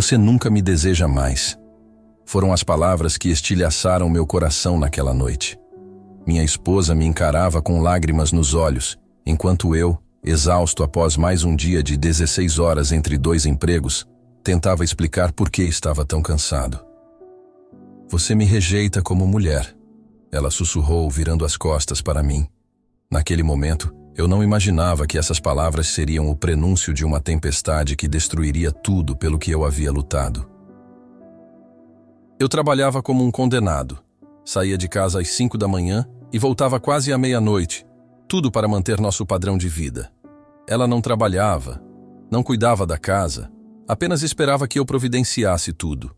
Você nunca me deseja mais. Foram as palavras que estilhaçaram meu coração naquela noite. Minha esposa me encarava com lágrimas nos olhos, enquanto eu, exausto após mais um dia de 16 horas entre 2 empregos, tentava explicar por que estava tão cansado. Você me rejeita como mulher, ela sussurrou virando as costas para mim. Naquele momento, eu não imaginava que essas palavras seriam o prenúncio de uma tempestade que destruiria tudo pelo que eu havia lutado. Eu trabalhava como um condenado. Saía de casa às 5 da manhã e voltava quase à meia-noite, tudo para manter nosso padrão de vida. Ela não trabalhava, não cuidava da casa, apenas esperava que eu providenciasse tudo.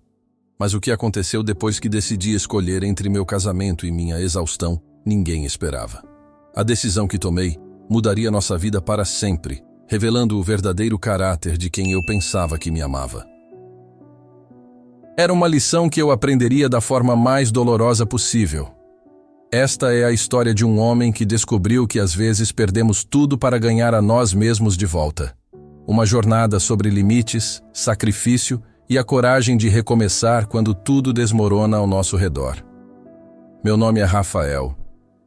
Mas o que aconteceu depois que decidi escolher entre meu casamento e minha exaustão, ninguém esperava. A decisão que tomei mudaria nossa vida para sempre, revelando o verdadeiro caráter de quem eu pensava que me amava. Era uma lição que eu aprenderia da forma mais dolorosa possível. Esta é a história de um homem que descobriu que às vezes perdemos tudo para ganhar a nós mesmos de volta. Uma jornada sobre limites, sacrifício e a coragem de recomeçar quando tudo desmorona ao nosso redor. Meu nome é Rafael.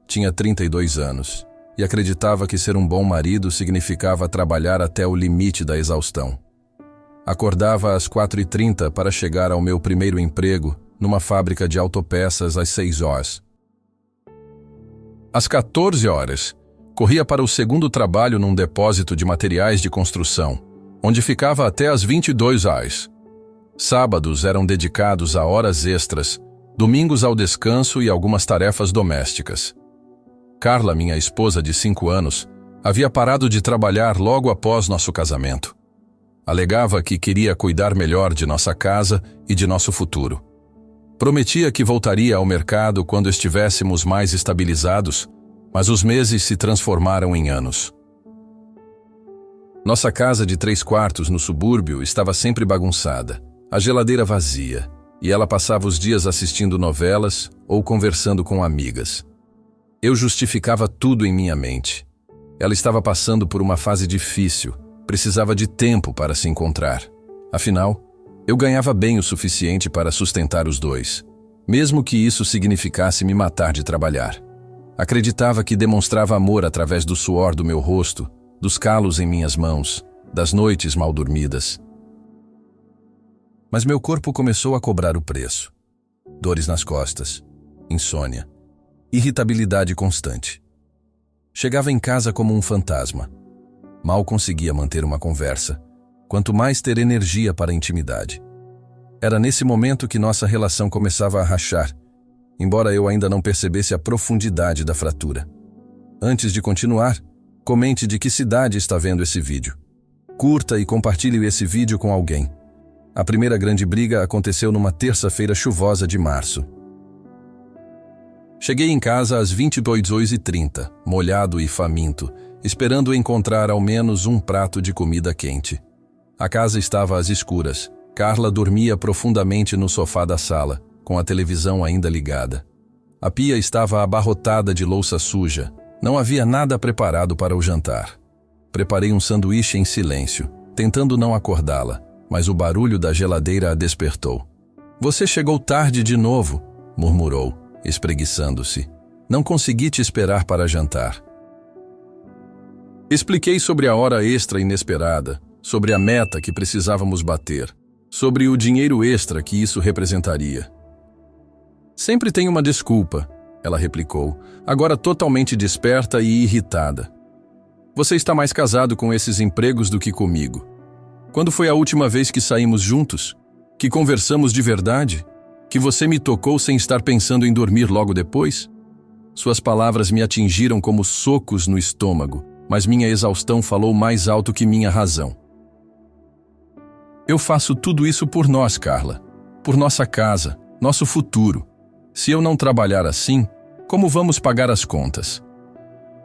Tinha 32 anos e acreditava que ser um bom marido significava trabalhar até o limite da exaustão. Acordava às 4h30 para chegar ao meu primeiro emprego numa fábrica de autopeças às 6 horas. Às 14 horas, corria para o segundo trabalho num depósito de materiais de construção, onde ficava até às 22 horas. Sábados eram dedicados a horas extras, domingos ao descanso e algumas tarefas domésticas. Carla, minha esposa de 5 anos, havia parado de trabalhar logo após nosso casamento. Alegava que queria cuidar melhor de nossa casa e de nosso futuro. Prometia que voltaria ao mercado quando estivéssemos mais estabilizados, mas os meses se transformaram em anos. Nossa casa de 3 quartos no subúrbio estava sempre bagunçada, a geladeira vazia, e ela passava os dias assistindo novelas ou conversando com amigas. Eu justificava tudo em minha mente. Ela estava passando por uma fase difícil, precisava de tempo para se encontrar. Afinal, eu ganhava bem o suficiente para sustentar os dois, mesmo que isso significasse me matar de trabalhar. Acreditava que demonstrava amor através do suor do meu rosto, dos calos em minhas mãos, das noites mal dormidas. Mas meu corpo começou a cobrar o preço. Dores nas costas, insônia, irritabilidade constante. Chegava em casa como um fantasma. Mal conseguia manter uma conversa, quanto mais ter energia para a intimidade. Era nesse momento que nossa relação começava a rachar, embora eu ainda não percebesse a profundidade da fratura. Antes de continuar, comente de que cidade está vendo esse vídeo. Curta e compartilhe esse vídeo com alguém. A primeira grande briga aconteceu numa terça-feira chuvosa de março. Cheguei em casa às 22h30, molhado e faminto, esperando encontrar ao menos um prato de comida quente. A casa estava às escuras. Carla dormia profundamente no sofá da sala, com a televisão ainda ligada. A pia estava abarrotada de louça suja. Não havia nada preparado para o jantar. Preparei um sanduíche em silêncio, tentando não acordá-la, mas o barulho da geladeira a despertou. "Você chegou tarde de novo", murmurou, espreguiçando-se. "Não consegui te esperar para jantar." Expliquei sobre a hora extra inesperada, sobre a meta que precisávamos bater, sobre o dinheiro extra que isso representaria. "Sempre tem uma desculpa", ela replicou, agora totalmente desperta e irritada. "Você está mais casado com esses empregos do que comigo. Quando foi a última vez que saímos juntos? Que conversamos de verdade? Que você me tocou sem estar pensando em dormir logo depois?" Suas palavras me atingiram como socos no estômago, mas minha exaustão falou mais alto que minha razão. "Eu faço tudo isso por nós, Carla. Por nossa casa, nosso futuro. Se eu não trabalhar assim, como vamos pagar as contas?"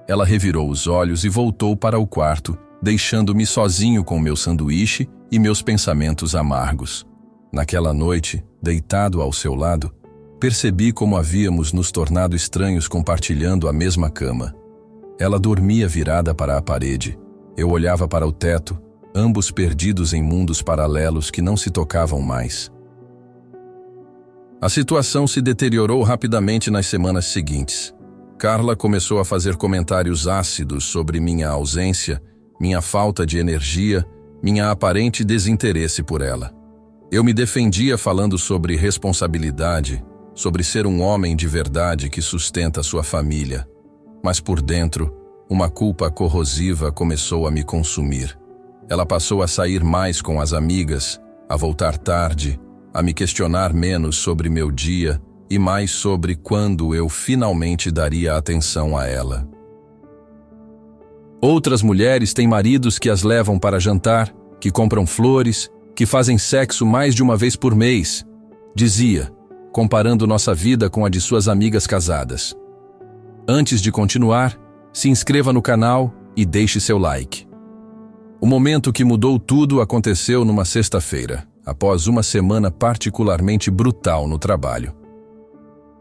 Ela revirou os olhos e voltou para o quarto, deixando-me sozinho com meu sanduíche e meus pensamentos amargos. Naquela noite, deitado ao seu lado, percebi como havíamos nos tornado estranhos compartilhando a mesma cama. Ela dormia virada para a parede. Eu olhava para o teto, ambos perdidos em mundos paralelos que não se tocavam mais. A situação se deteriorou rapidamente nas semanas seguintes. Carla começou a fazer comentários ácidos sobre minha ausência, minha falta de energia, minha aparente desinteresse por ela. Eu me defendia falando sobre responsabilidade, sobre ser um homem de verdade que sustenta sua família. Mas por dentro, uma culpa corrosiva começou a me consumir. Ela passou a sair mais com as amigas, a voltar tarde, a me questionar menos sobre meu dia e mais sobre quando eu finalmente daria atenção a ela. Outras mulheres têm maridos que as levam para jantar, que compram flores, que fazem sexo mais de uma vez por mês, dizia, comparando nossa vida com a de suas amigas casadas. Antes de continuar, se inscreva no canal e deixe seu like. O momento que mudou tudo aconteceu numa sexta-feira, após uma semana particularmente brutal no trabalho.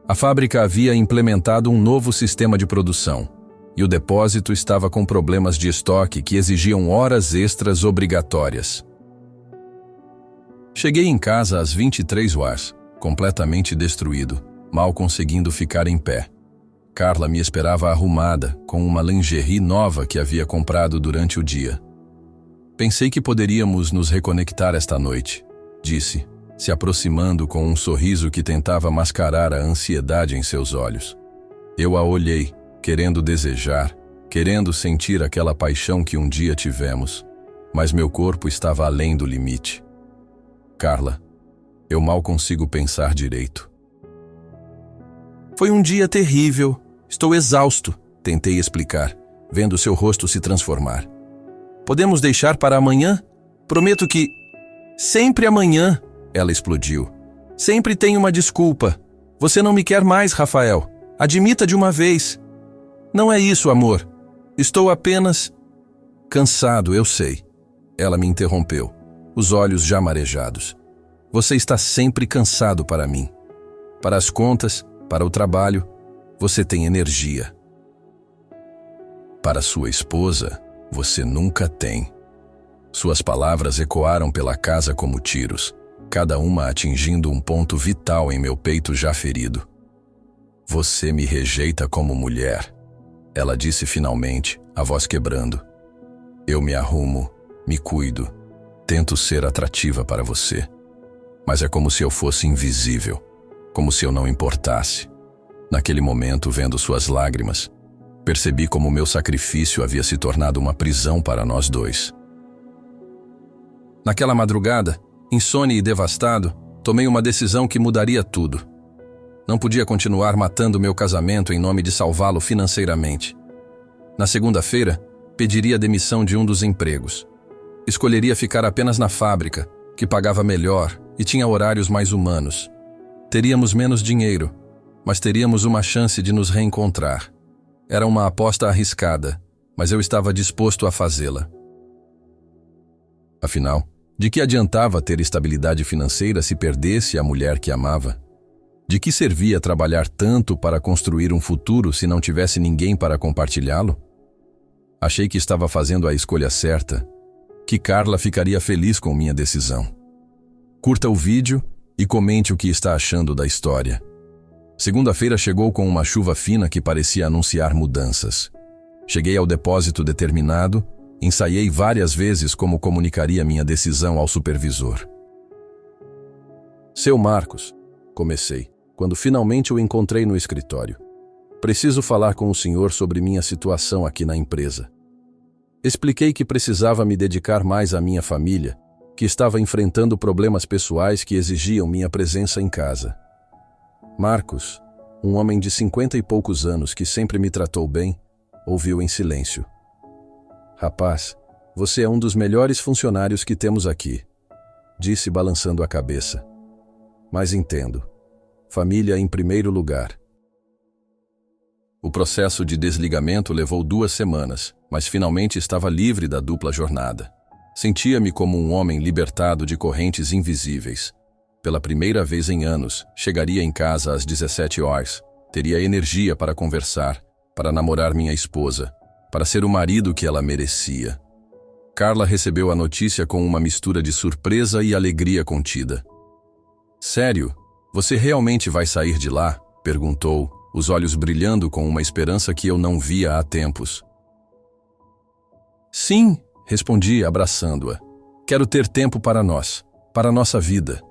A fábrica havia implementado um novo sistema de produção, e o depósito estava com problemas de estoque que exigiam horas extras obrigatórias. Cheguei em casa às 23h, completamente destruído, mal conseguindo ficar em pé. Carla me esperava arrumada, com uma lingerie nova que havia comprado durante o dia. Pensei que poderíamos nos reconectar esta noite, disse, se aproximando com um sorriso que tentava mascarar a ansiedade em seus olhos. Eu a olhei, querendo desejar, querendo sentir aquela paixão que um dia tivemos, mas meu corpo estava além do limite. Carla, eu mal consigo pensar direito. Foi um dia terrível. Estou exausto, tentei explicar, vendo seu rosto se transformar. Podemos deixar para amanhã? Prometo que... Sempre amanhã, ela explodiu. Sempre tem uma desculpa. Você não me quer mais, Rafael. Admita de uma vez. Não é isso, amor. Estou apenas... Cansado, eu sei. Ela me interrompeu, os olhos já marejados. Você está sempre cansado para mim. Para as contas, para o trabalho, você tem energia. Para sua esposa, você nunca tem. Suas palavras ecoaram pela casa como tiros, cada uma atingindo um ponto vital em meu peito já ferido. Você me rejeita como mulher, ela disse finalmente, a voz quebrando. Eu me arrumo, me cuido, tento ser atrativa para você. Mas é como se eu fosse invisível, como se eu não importasse. Naquele momento, vendo suas lágrimas, percebi como meu sacrifício havia se tornado uma prisão para nós dois. Naquela madrugada, insone e devastado, tomei uma decisão que mudaria tudo. Não podia continuar matando meu casamento em nome de salvá-lo financeiramente. Na segunda-feira, pediria demissão de um dos empregos. Escolheria ficar apenas na fábrica, que pagava melhor e tinha horários mais humanos. Teríamos menos dinheiro, mas teríamos uma chance de nos reencontrar. Era uma aposta arriscada, mas eu estava disposto a fazê-la. Afinal, de que adiantava ter estabilidade financeira se perdesse a mulher que amava? De que servia trabalhar tanto para construir um futuro se não tivesse ninguém para compartilhá-lo? Achei que estava fazendo a escolha certa, que Carla ficaria feliz com minha decisão. Curta o vídeo e comente o que está achando da história. Segunda-feira chegou com uma chuva fina que parecia anunciar mudanças. Cheguei ao depósito determinado, ensaiei várias vezes como comunicaria minha decisão ao supervisor. Seu Marcos, comecei, quando finalmente o encontrei no escritório. Preciso falar com o senhor sobre minha situação aqui na empresa. Expliquei que precisava me dedicar mais à minha família, que estava enfrentando problemas pessoais que exigiam minha presença em casa. Marcos, um homem de 50 e poucos anos que sempre me tratou bem, ouviu em silêncio. Rapaz, você é um dos melhores funcionários que temos aqui, disse balançando a cabeça. Mas entendo. Família em primeiro lugar. O processo de desligamento levou 2 semanas, mas finalmente estava livre da dupla jornada. Sentia-me como um homem libertado de correntes invisíveis. Pela primeira vez em anos, chegaria em casa às 17h, teria energia para conversar, para namorar minha esposa, para ser o marido que ela merecia. Carla recebeu a notícia com uma mistura de surpresa e alegria contida. Sério? Você realmente vai sair de lá? Perguntou, os olhos brilhando com uma esperança que eu não via há tempos. Sim, respondi, abraçando-a. Quero ter tempo para nós, para nossa vida.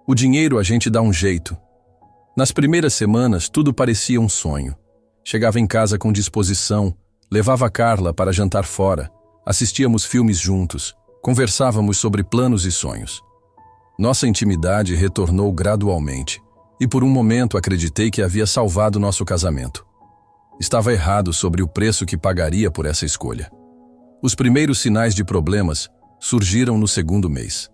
O dinheiro a gente dá um jeito. Nas primeiras semanas, tudo parecia um sonho. Chegava em casa com disposição, levava Carla para jantar fora, assistíamos filmes juntos, conversávamos sobre planos e sonhos. Nossa intimidade retornou gradualmente, e por um momento acreditei que havia salvado nosso casamento. Estava errado sobre o preço que pagaria por essa escolha. Os primeiros sinais de problemas surgiram no segundo mês.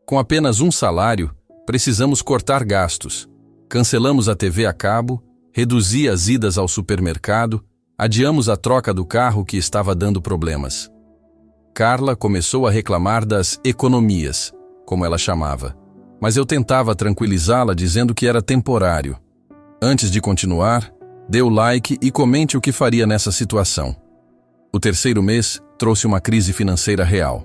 Com apenas um salário, precisamos cortar gastos. Cancelamos a TV a cabo, reduzi as idas ao supermercado, adiamos a troca do carro que estava dando problemas. Carla começou a reclamar das economias, como ela chamava, mas eu tentava tranquilizá-la dizendo que era temporário. Antes de continuar, dê o like e comente o que faria nessa situação. O terceiro mês trouxe uma crise financeira real.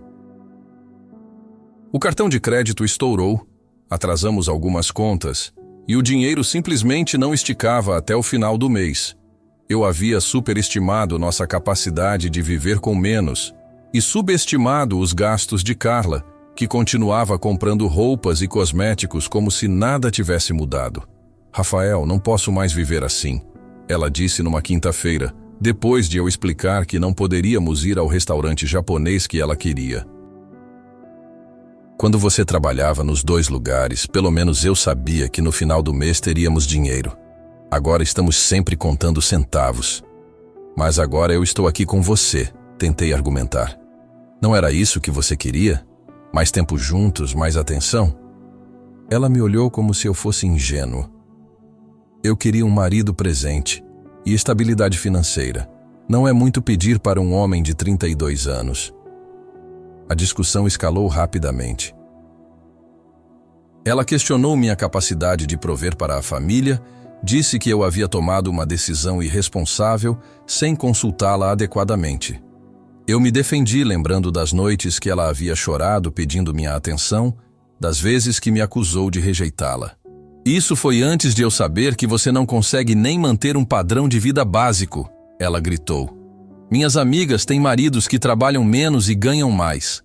O cartão de crédito estourou, atrasamos algumas contas e o dinheiro simplesmente não esticava até o final do mês. Eu havia superestimado nossa capacidade de viver com menos e subestimado os gastos de Carla, que continuava comprando roupas e cosméticos como se nada tivesse mudado. Rafael, não posso mais viver assim, ela disse numa quinta-feira, depois de eu explicar que não poderíamos ir ao restaurante japonês que ela queria. Quando você trabalhava nos dois lugares, pelo menos eu sabia que no final do mês teríamos dinheiro. Agora estamos sempre contando centavos. Mas agora eu estou aqui com você, tentei argumentar. Não era isso que você queria? Mais tempo juntos, mais atenção? Ela me olhou como se eu fosse ingênuo. Eu queria um marido presente e estabilidade financeira. Não é muito pedir para um homem de 32 anos. A discussão escalou rapidamente. Ela questionou minha capacidade de prover para a família, disse que eu havia tomado uma decisão irresponsável sem consultá-la adequadamente. Eu me defendi lembrando das noites que ela havia chorado pedindo minha atenção, das vezes que me acusou de rejeitá-la. Isso foi antes de eu saber que você não consegue nem manter um padrão de vida básico, ela gritou. Minhas amigas têm maridos que trabalham menos e ganham mais.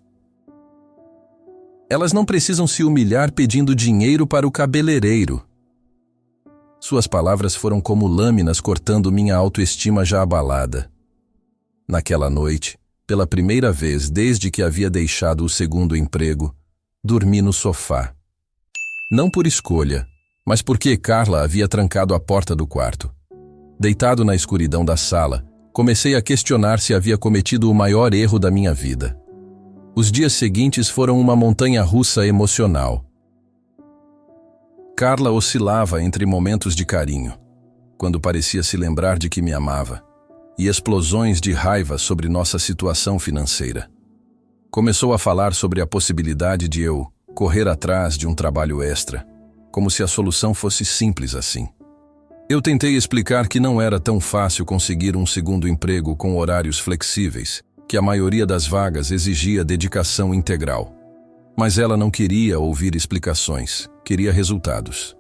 Elas não precisam se humilhar pedindo dinheiro para o cabeleireiro. Suas palavras foram como lâminas cortando minha autoestima já abalada. Naquela noite, pela primeira vez desde que havia deixado o segundo emprego, dormi no sofá. Não por escolha, mas porque Carla havia trancado a porta do quarto. Deitado na escuridão da sala, comecei a questionar se havia cometido o maior erro da minha vida. Os dias seguintes foram uma montanha-russa emocional. Carla oscilava entre momentos de carinho, quando parecia se lembrar de que me amava, e explosões de raiva sobre nossa situação financeira. Começou a falar sobre a possibilidade de eu correr atrás de um trabalho extra, como se a solução fosse simples assim. Eu tentei explicar que não era tão fácil conseguir um segundo emprego com horários flexíveis, que a maioria das vagas exigia dedicação integral. Mas ela não queria ouvir explicações, queria resultados.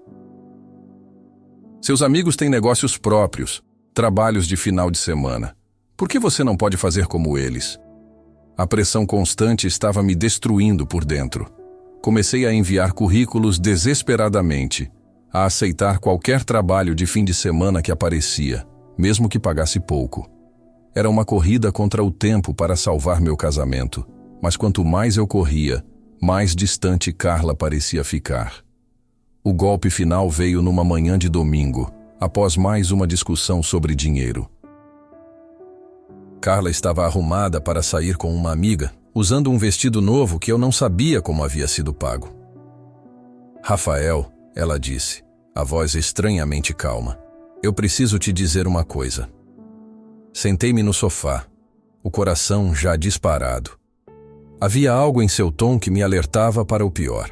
Seus amigos têm negócios próprios, trabalhos de final de semana. Por que você não pode fazer como eles? A pressão constante estava me destruindo por dentro. Comecei a enviar currículos desesperadamente, a aceitar qualquer trabalho de fim de semana que aparecia, mesmo que pagasse pouco. Era uma corrida contra o tempo para salvar meu casamento, mas quanto mais eu corria, mais distante Carla parecia ficar. O golpe final veio numa manhã de domingo, após mais uma discussão sobre dinheiro. Carla estava arrumada para sair com uma amiga, usando um vestido novo que eu não sabia como havia sido pago. Rafael, ela disse, a voz estranhamente calma. Eu preciso te dizer uma coisa. Sentei-me no sofá, o coração já disparado. Havia algo em seu tom que me alertava para o pior.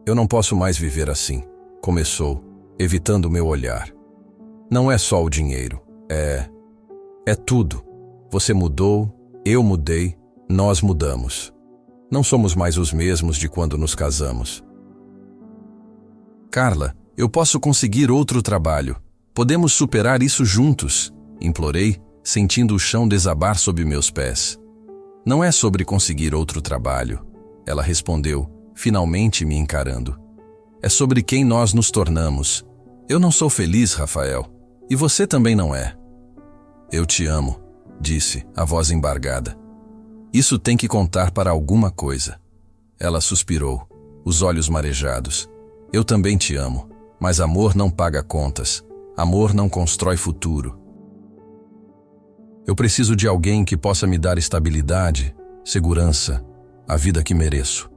Eu não posso mais viver assim, começou, evitando meu olhar. Não é só o dinheiro, é tudo. Você mudou, Eu mudei, nós mudamos. Não somos mais os mesmos de quando nos casamos. Carla, eu posso conseguir outro trabalho. Podemos superar isso juntos, implorei, sentindo o chão desabar sob meus pés. Não é sobre conseguir outro trabalho, ela respondeu, finalmente me encarando. É sobre quem nós nos tornamos. Eu não sou feliz, Rafael, e você também não é. Eu te amo, disse, a voz embargada. Isso tem que contar para alguma coisa. Ela suspirou, os olhos marejados. Eu também te amo, mas amor não paga contas. Amor não constrói futuro. Eu preciso de alguém que possa me dar estabilidade, segurança, a vida que mereço.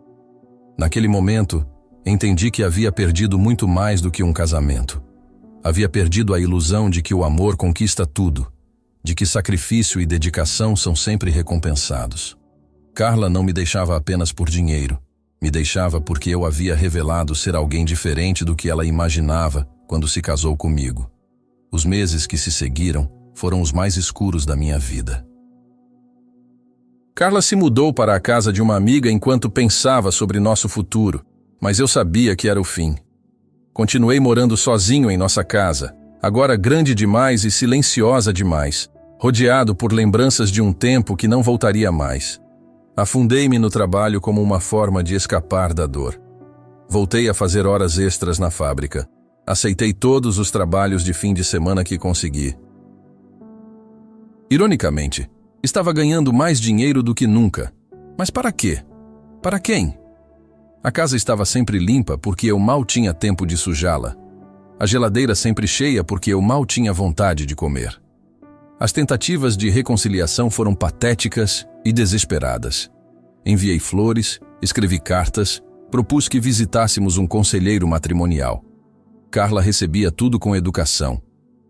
Naquele momento, entendi que havia perdido muito mais do que um casamento. Havia perdido a ilusão de que o amor conquista tudo, de que sacrifício e dedicação são sempre recompensados. Carla não me deixava apenas por dinheiro, me deixava porque eu havia revelado ser alguém diferente do que ela imaginava quando se casou comigo. Os meses que se seguiram foram os mais escuros da minha vida. Carla se mudou para a casa de uma amiga enquanto pensava sobre nosso futuro, mas eu sabia que era o fim. Continuei morando sozinho em nossa casa, agora grande demais e silenciosa demais, rodeado por lembranças de um tempo que não voltaria mais. Afundei-me no trabalho como uma forma de escapar da dor. Voltei a fazer horas extras na fábrica. Aceitei todos os trabalhos de fim de semana que consegui. Ironicamente, estava ganhando mais dinheiro do que nunca. Mas para quê? Para quem? A casa estava sempre limpa porque eu mal tinha tempo de sujá-la. A geladeira sempre cheia porque eu mal tinha vontade de comer. As tentativas de reconciliação foram patéticas e desesperadas. Enviei flores, escrevi cartas, propus que visitássemos um conselheiro matrimonial. Carla recebia tudo com educação,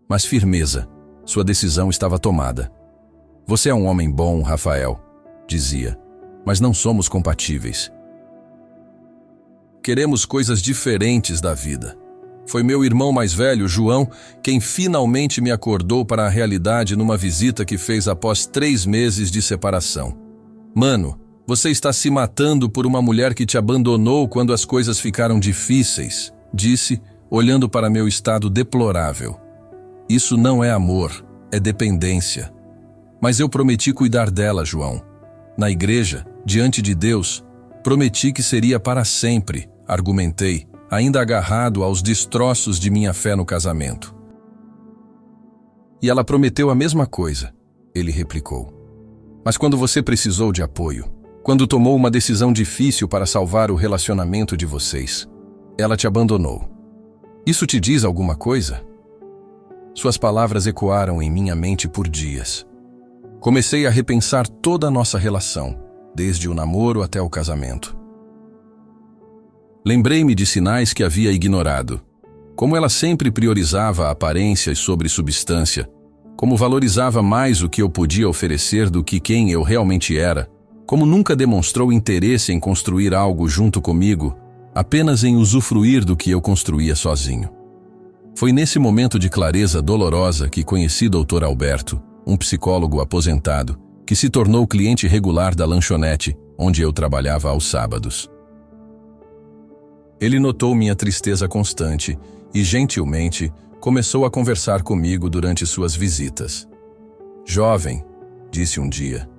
mas firmeza. Sua decisão estava tomada. Você é um homem bom, Rafael, dizia, mas não somos compatíveis. Queremos coisas diferentes da vida. Foi meu irmão mais velho, João, quem finalmente me acordou para a realidade numa visita que fez após 3 meses de separação. Mano, você está se matando por uma mulher que te abandonou quando as coisas ficaram difíceis, disse, olhando para meu estado deplorável. Isso não é amor, é dependência. Mas eu prometi cuidar dela, João. Na igreja, diante de Deus, prometi que seria para sempre, argumentei, ainda agarrado aos destroços de minha fé no casamento. E ela prometeu a mesma coisa, ele replicou. Mas quando você precisou de apoio, quando tomou uma decisão difícil para salvar o relacionamento de vocês, ela te abandonou. Isso te diz alguma coisa? Suas palavras ecoaram em minha mente por dias. Comecei a repensar toda a nossa relação, desde o namoro até o casamento. Lembrei-me de sinais que havia ignorado. Como ela sempre priorizava aparências sobre substância, como valorizava mais o que eu podia oferecer do que quem eu realmente era, como nunca demonstrou interesse em construir algo junto comigo, apenas em usufruir do que eu construía sozinho. Foi nesse momento de clareza dolorosa que conheci Dr. Alberto, um psicólogo aposentado, que se tornou cliente regular da lanchonete, onde eu trabalhava aos sábados. Ele notou minha tristeza constante e, gentilmente, começou a conversar comigo durante suas visitas. Jovem, disse um dia,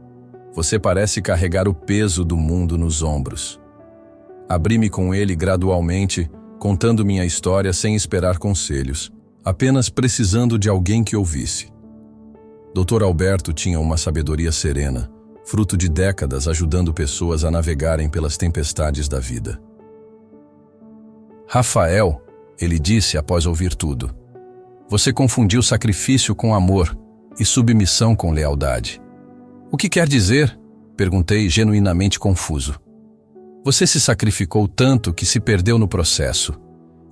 você parece carregar o peso do mundo nos ombros. Abri-me com ele gradualmente, contando minha história sem esperar conselhos, apenas precisando de alguém que ouvisse. Dr. Alberto tinha uma sabedoria serena, fruto de décadas ajudando pessoas a navegarem pelas tempestades da vida. Rafael, ele disse após ouvir tudo, você confundiu sacrifício com amor e submissão com lealdade. O que quer dizer? Perguntei genuinamente confuso. Você se sacrificou tanto que se perdeu no processo,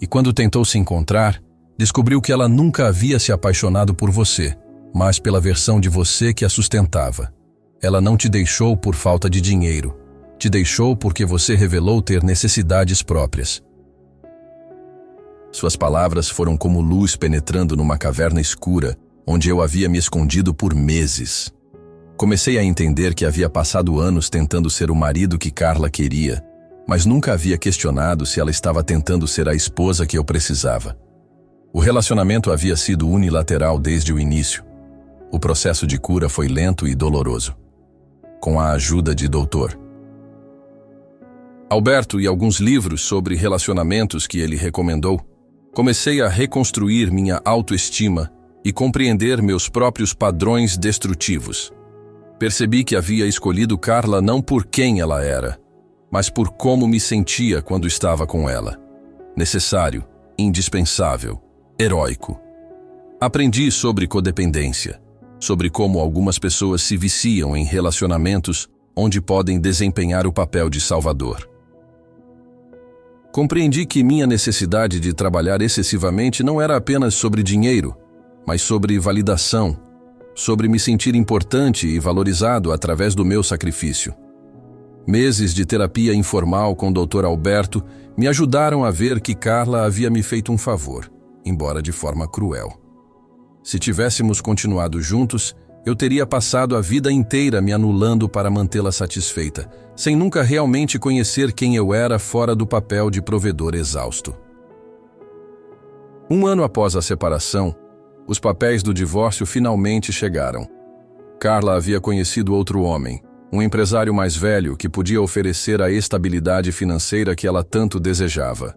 e quando tentou se encontrar, descobriu que ela nunca havia se apaixonado por você, mas pela versão de você que a sustentava. Ela não te deixou por falta de dinheiro, te deixou porque você revelou ter necessidades próprias. Suas palavras foram como luz penetrando numa caverna escura, onde eu havia me escondido por meses. Comecei a entender que havia passado anos tentando ser o marido que Carla queria, mas nunca havia questionado se ela estava tentando ser a esposa que eu precisava. O relacionamento havia sido unilateral desde o início. O processo de cura foi lento e doloroso. Com a ajuda de Dr. Alberto e alguns livros sobre relacionamentos que ele recomendou, comecei a reconstruir minha autoestima e compreender meus próprios padrões destrutivos. Percebi que havia escolhido Carla não por quem ela era, mas por como me sentia quando estava com ela. Necessário, indispensável, heróico. Aprendi sobre codependência, sobre como algumas pessoas se viciam em relacionamentos onde podem desempenhar o papel de salvador. Compreendi que minha necessidade de trabalhar excessivamente não era apenas sobre dinheiro, mas sobre validação, sobre me sentir importante e valorizado através do meu sacrifício. Meses de terapia informal com o Dr. Alberto me ajudaram a ver que Carla havia me feito um favor, embora de forma cruel. Se tivéssemos continuado juntos, eu teria passado a vida inteira me anulando para mantê-la satisfeita, sem nunca realmente conhecer quem eu era fora do papel de provedor exausto. Um ano após a separação, os papéis do divórcio finalmente chegaram. Carla havia conhecido outro homem, um empresário mais velho que podia oferecer a estabilidade financeira que ela tanto desejava.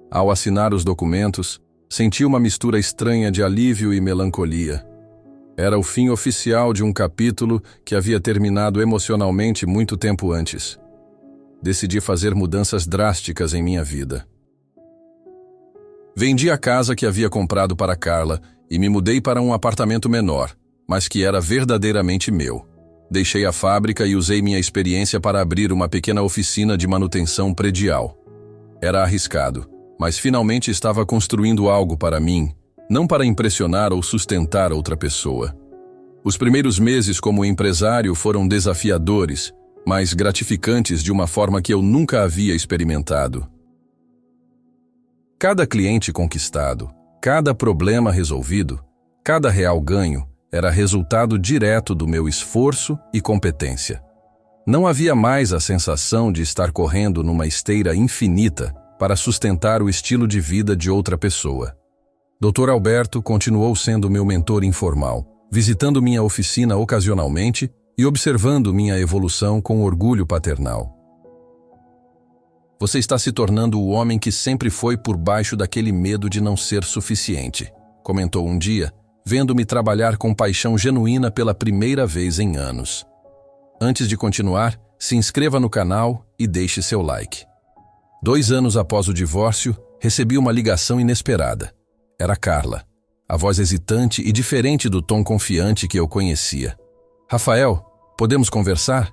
Ao assinar os documentos, senti uma mistura estranha de alívio e melancolia. Era o fim oficial de um capítulo que havia terminado emocionalmente muito tempo antes. Decidi fazer mudanças drásticas em minha vida. Vendi a casa que havia comprado para Carla e me mudei para um apartamento menor, mas que era verdadeiramente meu. Deixei a fábrica e usei minha experiência para abrir uma pequena oficina de manutenção predial. Era arriscado, mas finalmente estava construindo algo para mim, não para impressionar ou sustentar outra pessoa. Os primeiros meses como empresário foram desafiadores, mas gratificantes de uma forma que eu nunca havia experimentado. Cada cliente conquistado, cada problema resolvido, cada real ganho era resultado direto do meu esforço e competência. Não havia mais a sensação de estar correndo numa esteira infinita para sustentar o estilo de vida de outra pessoa. Dr. Alberto continuou sendo meu mentor informal, visitando minha oficina ocasionalmente e observando minha evolução com orgulho paternal. Você está se tornando o homem que sempre foi por baixo daquele medo de não ser suficiente, comentou um dia, vendo-me trabalhar com paixão genuína pela primeira vez em anos. Antes de continuar, se inscreva no canal e deixe seu like. 2 anos após o divórcio, recebi uma ligação inesperada. Era Carla, a voz hesitante e diferente do tom confiante que eu conhecia. Rafael, podemos conversar?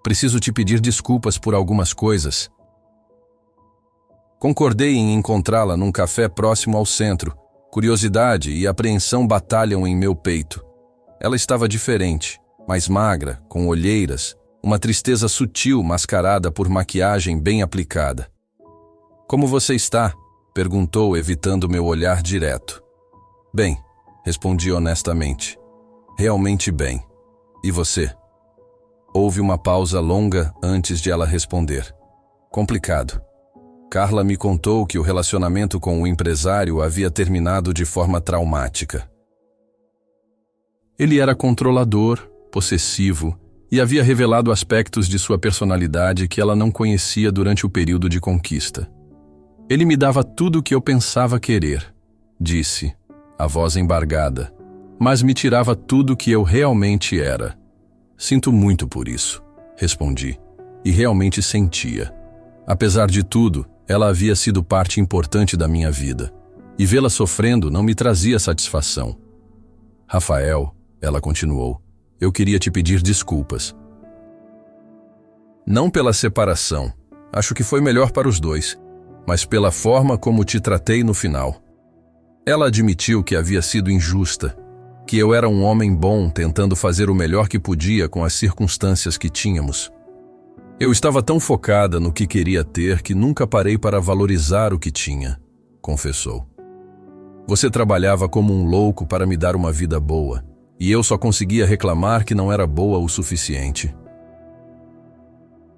Preciso te pedir desculpas por algumas coisas. Concordei em encontrá-la num café próximo ao centro. Curiosidade e apreensão batalham em meu peito. Ela estava diferente, mais magra, com olheiras, uma tristeza sutil mascarada por maquiagem bem aplicada. Como você está? Perguntou, evitando meu olhar direto. Bem, respondi honestamente. Realmente bem. E você? Houve uma pausa longa antes de ela responder. Complicado. Carla me contou que o relacionamento com o empresário havia terminado de forma traumática. Ele era controlador, possessivo e havia revelado aspectos de sua personalidade que ela não conhecia durante o período de conquista. Ele me dava tudo o que eu pensava querer, disse, a voz embargada, mas me tirava tudo o que eu realmente era. Sinto muito por isso, respondi, e realmente sentia. Apesar de tudo, ela havia sido parte importante da minha vida, e vê-la sofrendo não me trazia satisfação. Rafael, ela continuou, eu queria te pedir desculpas. Não pela separação, acho que foi melhor para os dois, mas pela forma como te tratei no final. Ela admitiu que havia sido injusta, que eu era um homem bom tentando fazer o melhor que podia com as circunstâncias que tínhamos. Eu estava tão focada no que queria ter que nunca parei para valorizar o que tinha, confessou. Você trabalhava como um louco para me dar uma vida boa, e eu só conseguia reclamar que não era boa o suficiente.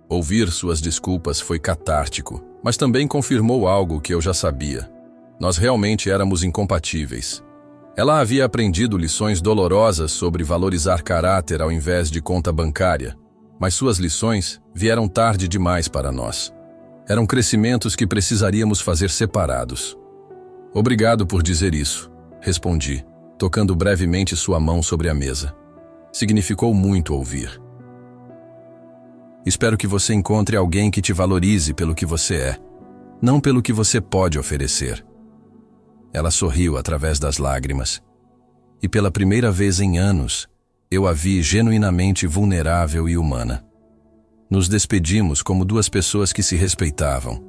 Ouvir suas desculpas foi catártico, mas também confirmou algo que eu já sabia. Nós realmente éramos incompatíveis. Ela havia aprendido lições dolorosas sobre valorizar caráter ao invés de conta bancária, mas suas lições vieram tarde demais para nós. Eram crescimentos que precisaríamos fazer separados. Obrigado por dizer isso, respondi, tocando brevemente sua mão sobre a mesa. Significou muito ouvir. Espero que você encontre alguém que te valorize pelo que você é, não pelo que você pode oferecer. Ela sorriu através das lágrimas. E pela primeira vez em anos, eu a vi genuinamente vulnerável e humana. Nos despedimos como duas pessoas que se respeitavam,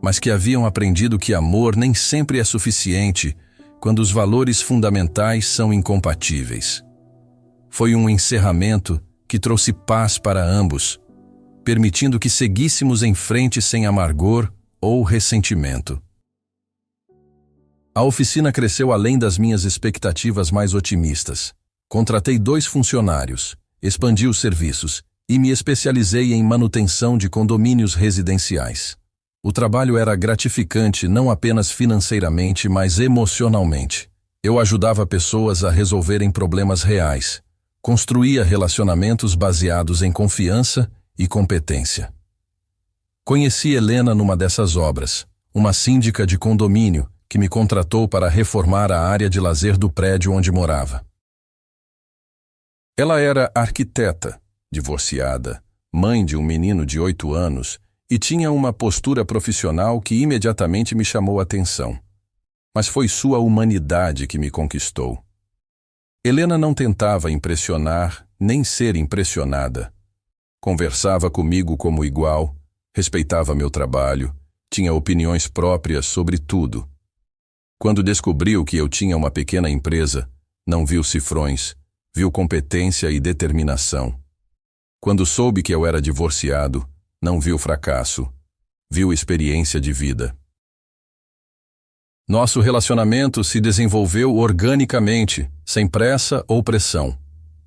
mas que haviam aprendido que amor nem sempre é suficiente quando os valores fundamentais são incompatíveis. Foi um encerramento que trouxe paz para ambos, permitindo que seguíssemos em frente sem amargor ou ressentimento. A oficina cresceu além das minhas expectativas mais otimistas. Contratei 2 funcionários, expandi os serviços e me especializei em manutenção de condomínios residenciais. O trabalho era gratificante não apenas financeiramente, mas emocionalmente. Eu ajudava pessoas a resolverem problemas reais, construía relacionamentos baseados em confiança e competência. Conheci Helena numa dessas obras, uma síndica de condomínio que me contratou para reformar a área de lazer do prédio onde morava. Ela era arquiteta, divorciada, mãe de um menino de 8 anos e tinha uma postura profissional que imediatamente me chamou a atenção. Mas foi sua humanidade que me conquistou. Helena não tentava impressionar, nem ser impressionada. Conversava comigo como igual, respeitava meu trabalho, tinha opiniões próprias sobre tudo. Quando descobriu que eu tinha uma pequena empresa, não viu cifrões, viu competência e determinação. Quando soube que eu era divorciado, não viu fracasso, viu experiência de vida. Nosso relacionamento se desenvolveu organicamente, sem pressa ou pressão.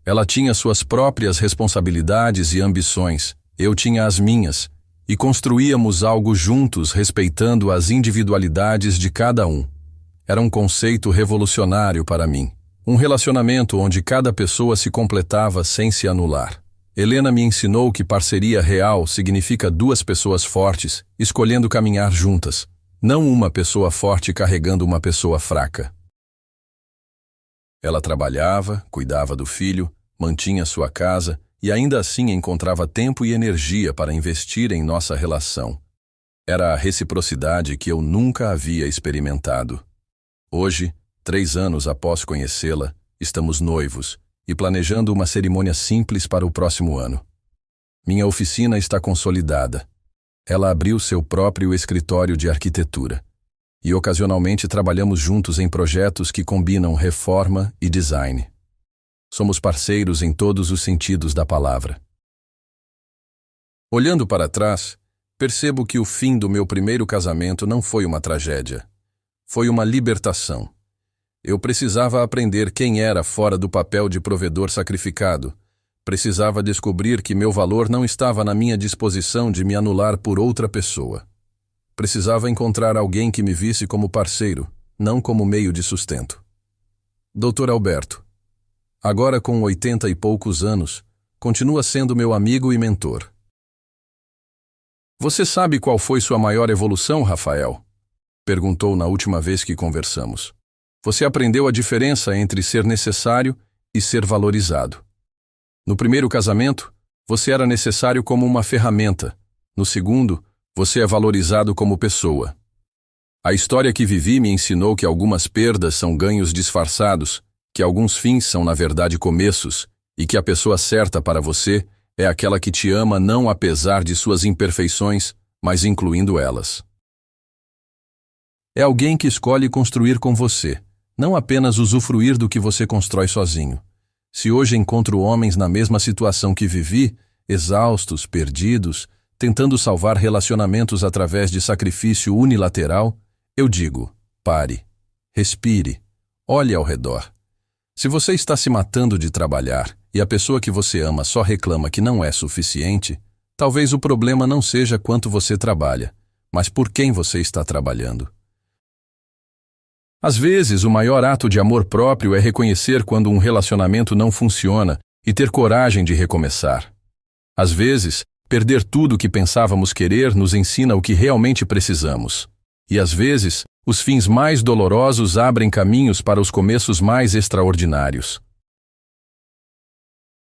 Ela tinha suas próprias responsabilidades e ambições, eu tinha as minhas, e construíamos algo juntos respeitando as individualidades de cada um. Era um conceito revolucionário para mim. Um relacionamento onde cada pessoa se completava sem se anular. Helena me ensinou que parceria real significa 2 pessoas fortes, escolhendo caminhar juntas, não uma pessoa forte carregando uma pessoa fraca. Ela trabalhava, cuidava do filho, mantinha sua casa e ainda assim encontrava tempo e energia para investir em nossa relação. Era a reciprocidade que eu nunca havia experimentado. Hoje, 3 anos após conhecê-la, estamos noivos e planejando uma cerimônia simples para o próximo ano. Minha oficina está consolidada. Ela abriu seu próprio escritório de arquitetura e ocasionalmente trabalhamos juntos em projetos que combinam reforma e design. Somos parceiros em todos os sentidos da palavra. Olhando para trás, percebo que o fim do meu primeiro casamento não foi uma tragédia. Foi uma libertação. Eu precisava aprender quem era fora do papel de provedor sacrificado. Precisava descobrir que meu valor não estava na minha disposição de me anular por outra pessoa. Precisava encontrar alguém que me visse como parceiro, não como meio de sustento. Dr. Alberto, agora com 80 e poucos anos, continua sendo meu amigo e mentor. Você sabe qual foi sua maior evolução, Rafael? Perguntou na última vez que conversamos. Você aprendeu a diferença entre ser necessário e ser valorizado. No primeiro casamento, você era necessário como uma ferramenta. No segundo, você é valorizado como pessoa. A história que vivi me ensinou que algumas perdas são ganhos disfarçados, que alguns fins são na verdade começos, e que a pessoa certa para você é aquela que te ama não apesar de suas imperfeições, mas incluindo elas. É alguém que escolhe construir com você, não apenas usufruir do que você constrói sozinho. Se hoje encontro homens na mesma situação que vivi, exaustos, perdidos, tentando salvar relacionamentos através de sacrifício unilateral, eu digo, pare, respire, olhe ao redor. Se você está se matando de trabalhar e a pessoa que você ama só reclama que não é suficiente, talvez o problema não seja quanto você trabalha, mas por quem você está trabalhando. Às vezes, o maior ato de amor próprio é reconhecer quando um relacionamento não funciona e ter coragem de recomeçar. Às vezes, perder tudo o que pensávamos querer nos ensina o que realmente precisamos. E às vezes, os fins mais dolorosos abrem caminhos para os começos mais extraordinários.